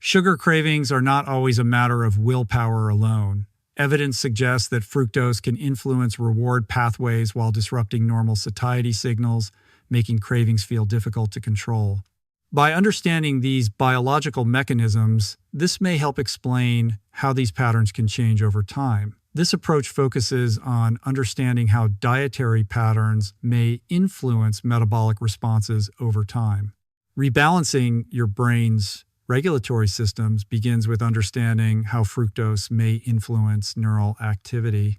Sugar cravings are not always a matter of willpower alone. Evidence suggests that fructose can influence reward pathways while disrupting normal satiety signals, making cravings feel difficult to control. By understanding these biological mechanisms, this may help explain how these patterns can change over time. This approach focuses on understanding how dietary patterns may influence metabolic responses over time. Rebalancing your brain's regulatory systems begins with understanding how fructose may influence neural activity.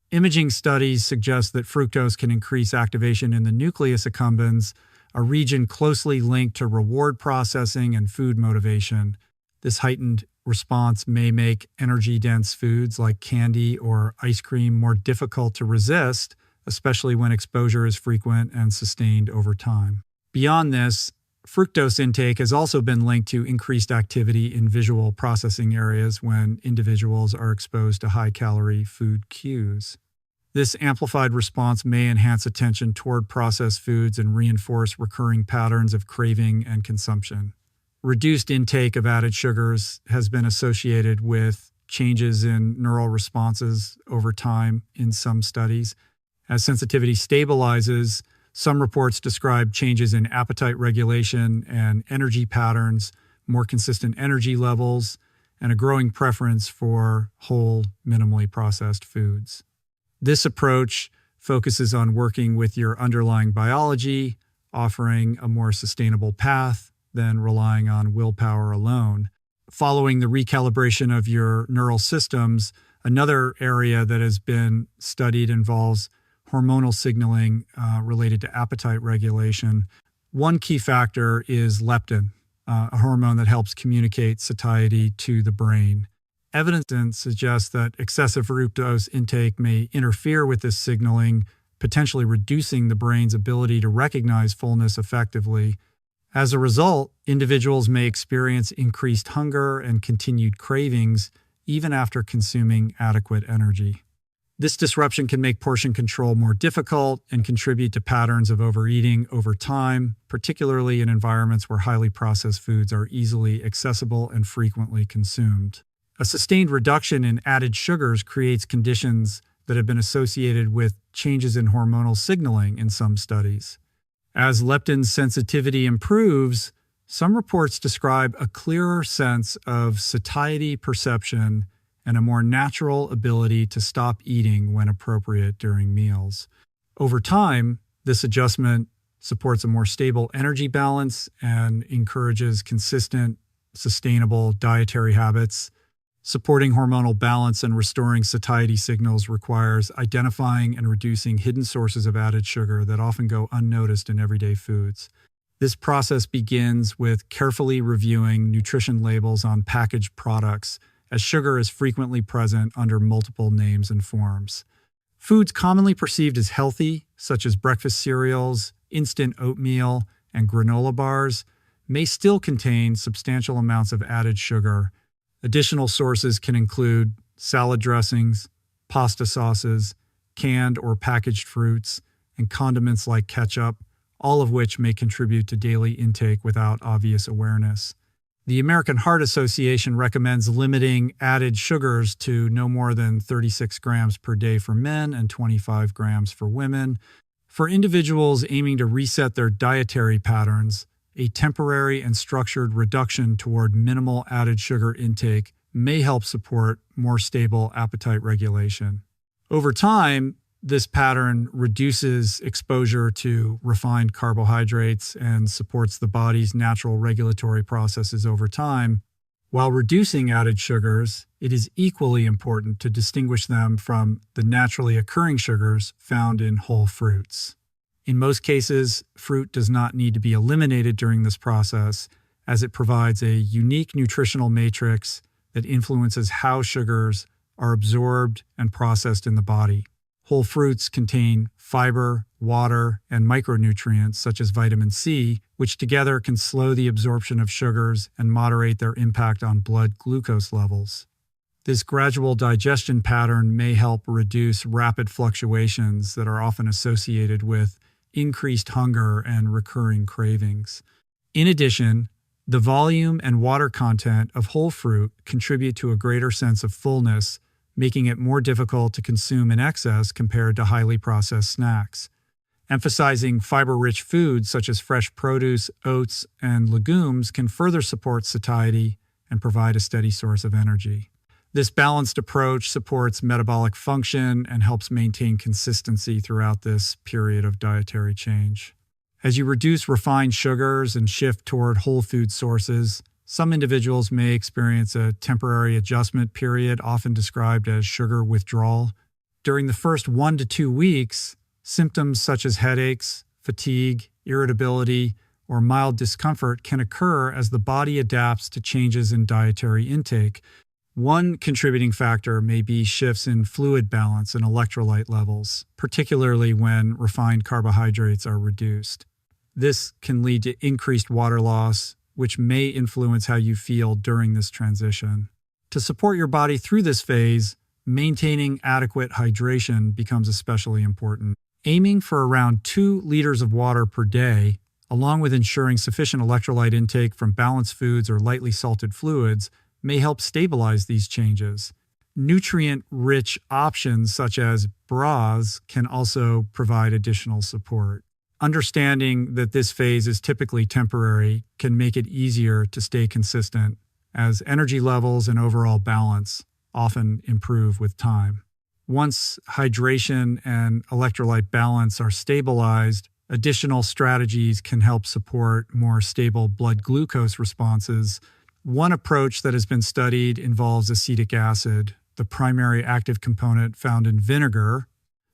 Imaging studies suggest that fructose can increase activation in the nucleus accumbens, a region closely linked to reward processing and food motivation. This heightened response may make energy-dense foods like candy or ice cream more difficult to resist, especially when exposure is frequent and sustained over time. Beyond this, fructose intake has also been linked to increased activity in visual processing areas when individuals are exposed to high-calorie food cues. This amplified response may enhance attention toward processed foods and reinforce recurring patterns of craving and consumption. Reduced intake of added sugars has been associated with changes in neural responses over time in some studies. As sensitivity stabilizes, some reports describe changes in appetite regulation and energy patterns, more consistent energy levels, and a growing preference for whole, minimally processed foods. This approach focuses on working with your underlying biology, offering a more sustainable path than relying on willpower alone. Following the recalibration of your neural systems, another area that has been studied involves hormonal signaling related to appetite regulation. One key factor is leptin, a hormone that helps communicate satiety to the brain. Evidence suggests that excessive fructose intake may interfere with this signaling, potentially reducing the brain's ability to recognize fullness effectively. As a result, individuals may experience increased hunger and continued cravings even after consuming adequate energy. This disruption can make portion control more difficult and contribute to patterns of overeating over time, particularly in environments where highly processed foods are easily accessible and frequently consumed. A sustained reduction in added sugars creates conditions that have been associated with changes in hormonal signaling in some studies. As leptin sensitivity improves, some reports describe a clearer sense of satiety perception and a more natural ability to stop eating when appropriate during meals. Over time, this adjustment supports a more stable energy balance and encourages consistent, sustainable dietary habits. Supporting hormonal balance and restoring satiety signals requires identifying and reducing hidden sources of added sugar that often go unnoticed in everyday foods. This process begins with carefully reviewing nutrition labels on packaged products, as sugar is frequently present under multiple names and forms. Foods commonly perceived as healthy, such as breakfast cereals, instant oatmeal, and granola bars, may still contain substantial amounts of added sugar. Additional sources can include salad dressings, pasta sauces, canned or packaged fruits, and condiments like ketchup, all of which may contribute to daily intake without obvious awareness. The American Heart Association recommends limiting added sugars to no more than 36 grams per day for men and 25 grams for women. For individuals aiming to reset their dietary patterns, a temporary and structured reduction toward minimal added sugar intake may help support more stable appetite regulation. Over time, this pattern reduces exposure to refined carbohydrates and supports the body's natural regulatory processes over time. While reducing added sugars, it is equally important to distinguish them from the naturally occurring sugars found in whole fruits. In most cases, fruit does not need to be eliminated during this process, as it provides a unique nutritional matrix that influences how sugars are absorbed and processed in the body. Whole fruits contain fiber, water, and micronutrients such as vitamin C, which together can slow the absorption of sugars and moderate their impact on blood glucose levels. This gradual digestion pattern may help reduce rapid fluctuations that are often associated with increased hunger and recurring cravings. In addition, The volume and water content of whole fruit contribute to a greater sense of fullness, making it more difficult to consume in excess compared to highly processed snacks. Emphasizing fiber-rich foods such as fresh produce, oats, and legumes can further support satiety and provide a steady source of energy. This balanced approach supports metabolic function and helps maintain consistency throughout this period of dietary change. As you reduce refined sugars and shift toward whole food sources, some individuals may experience a temporary adjustment period, often described as sugar withdrawal. During the first 1 to 2 weeks, symptoms such as headaches, fatigue, irritability, or mild discomfort can occur as the body adapts to changes in dietary intake. One contributing factor may be shifts in fluid balance and electrolyte levels, particularly when refined carbohydrates are reduced. This can lead to increased water loss, which may influence how you feel during this transition. To support your body through this phase, maintaining adequate hydration becomes especially important. Aiming for around 2 liters of water per day, along with ensuring sufficient electrolyte intake from balanced foods or lightly salted fluids, may help stabilize these changes. Nutrient-rich options such as bras can also provide additional support. Understanding that this phase is typically temporary can make it easier to stay consistent, as energy levels and overall balance often improve with time. Once hydration and electrolyte balance are stabilized, additional strategies can help support more stable blood glucose responses. One approach that has been studied involves acetic acid, the primary active component found in vinegar.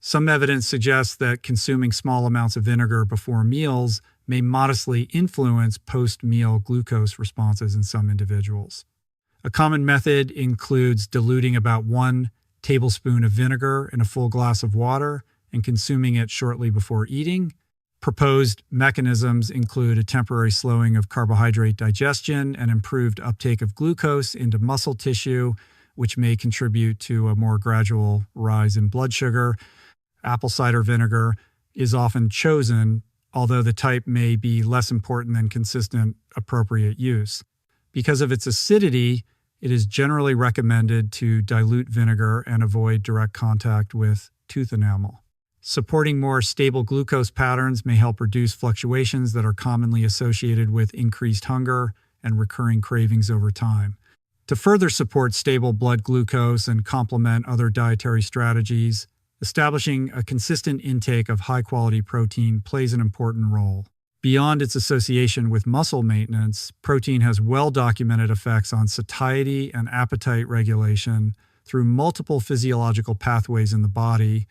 Some evidence suggests that consuming small amounts of vinegar before meals may modestly influence post-meal glucose responses in some individuals. A common method includes diluting about 1 tablespoon of vinegar in a full glass of water and consuming it shortly before eating. Proposed mechanisms include a temporary slowing of carbohydrate digestion and improved uptake of glucose into muscle tissue, which may contribute to a more gradual rise in blood sugar. Apple cider vinegar is often chosen, although the type may be less important than consistent, appropriate use. Because of its acidity, it is generally recommended to dilute vinegar and avoid direct contact with tooth enamel. Supporting more stable glucose patterns may help reduce fluctuations that are commonly associated with increased hunger and recurring cravings over time. To further support stable blood glucose and complement other dietary strategies, establishing a consistent intake of high-quality protein plays an important role. Beyond its association with muscle maintenance, protein has well-documented effects on satiety and appetite regulation through multiple physiological pathways in the body.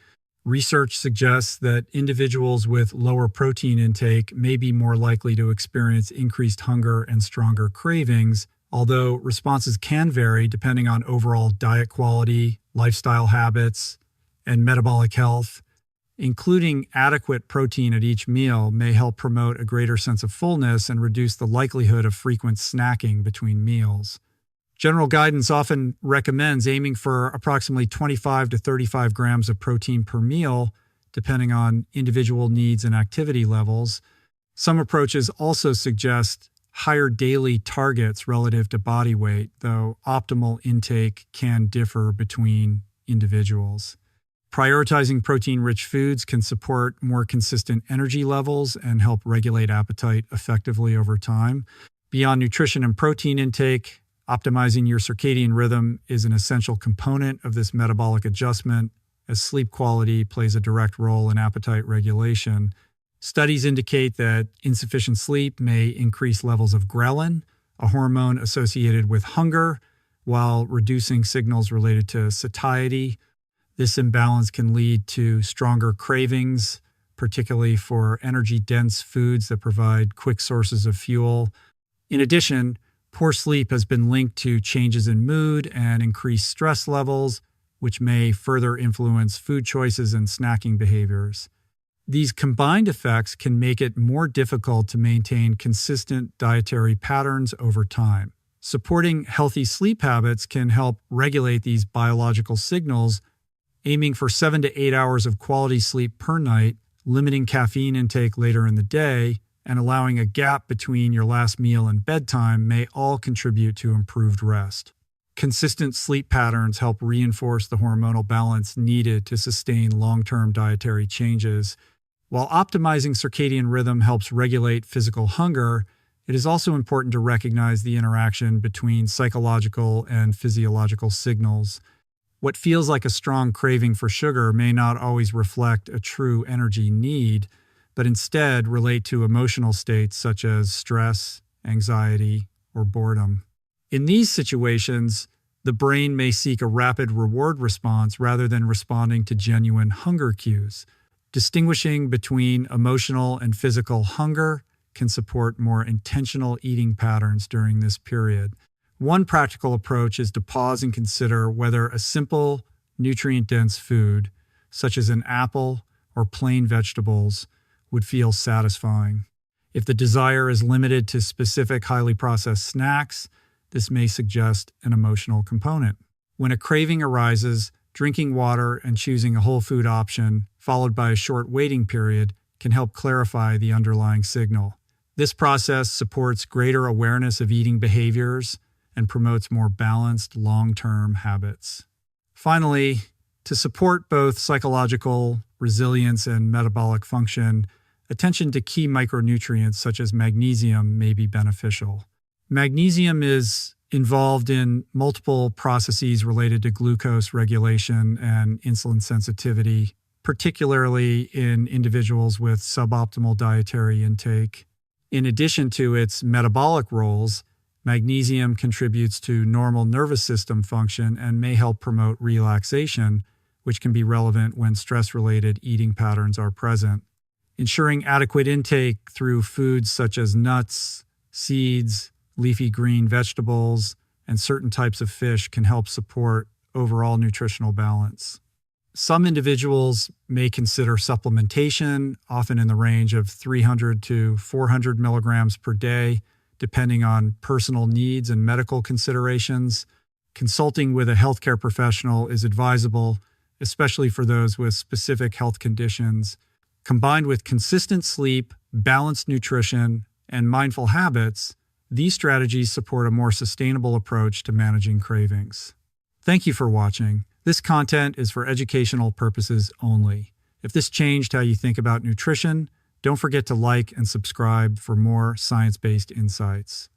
Research suggests that individuals with lower protein intake may be more likely to experience increased hunger and stronger cravings, although responses can vary depending on overall diet quality, lifestyle habits, and metabolic health. Including adequate protein at each meal may help promote a greater sense of fullness and reduce the likelihood of frequent snacking between meals. General guidance often recommends aiming for approximately 25 to 35 grams of protein per meal, depending on individual needs and activity levels. Some approaches also suggest higher daily targets relative to body weight, though optimal intake can differ between individuals. Prioritizing protein-rich foods can support more consistent energy levels and help regulate appetite effectively over time. Beyond nutrition and protein intake, optimizing your circadian rhythm is an essential component of this metabolic adjustment, as sleep quality plays a direct role in appetite regulation. Studies indicate that insufficient sleep may increase levels of ghrelin, a hormone associated with hunger, while reducing signals related to satiety. This imbalance can lead to stronger cravings, particularly for energy-dense foods that provide quick sources of fuel. In addition, poor sleep has been linked to changes in mood and increased stress levels, which may further influence food choices and snacking behaviors. These combined effects can make it more difficult to maintain consistent dietary patterns over time. Supporting healthy sleep habits can help regulate these biological signals. Aiming for 7 to 8 hours of quality sleep per night, limiting caffeine intake later in the day, and allowing a gap between your last meal and bedtime may all contribute to improved rest. Consistent sleep patterns help reinforce the hormonal balance needed to sustain long-term dietary changes. While optimizing circadian rhythm helps regulate physical hunger, it is also important to recognize the interaction between psychological and physiological signals. What feels like a strong craving for sugar may not always reflect a true energy need, but instead relate to emotional states such as stress, anxiety, or boredom. In these situations, the brain may seek a rapid reward response rather than responding to genuine hunger cues. Distinguishing between emotional and physical hunger can support more intentional eating patterns during this period. One practical approach is to pause and consider whether a simple, nutrient-dense food, such as an apple or plain vegetables, would feel satisfying. If the desire is limited to specific highly processed snacks, this may suggest an emotional component. When a craving arises, drinking water and choosing a whole food option, followed by a short waiting period, can help clarify the underlying signal. This process supports greater awareness of eating behaviors and promotes more balanced long-term habits. Finally, to support both psychological resilience and metabolic function, attention to key micronutrients such as magnesium may be beneficial. Magnesium is involved in multiple processes related to glucose regulation and insulin sensitivity, particularly in individuals with suboptimal dietary intake. In addition to its metabolic roles, magnesium contributes to normal nervous system function and may help promote relaxation, which can be relevant when stress-related eating patterns are present. Ensuring adequate intake through foods such as nuts, seeds, leafy green vegetables, and certain types of fish can help support overall nutritional balance. Some individuals may consider supplementation, often in the range of 300 to 400 milligrams per day, depending on personal needs and medical considerations. Consulting with a healthcare professional is advisable, especially for those with specific health conditions. Combined with consistent sleep, balanced nutrition, and mindful habits, these strategies support a more sustainable approach to managing cravings. Thank you for watching. This content is for educational purposes only. If this changed how you think about nutrition, don't forget to like and subscribe for more science-based insights.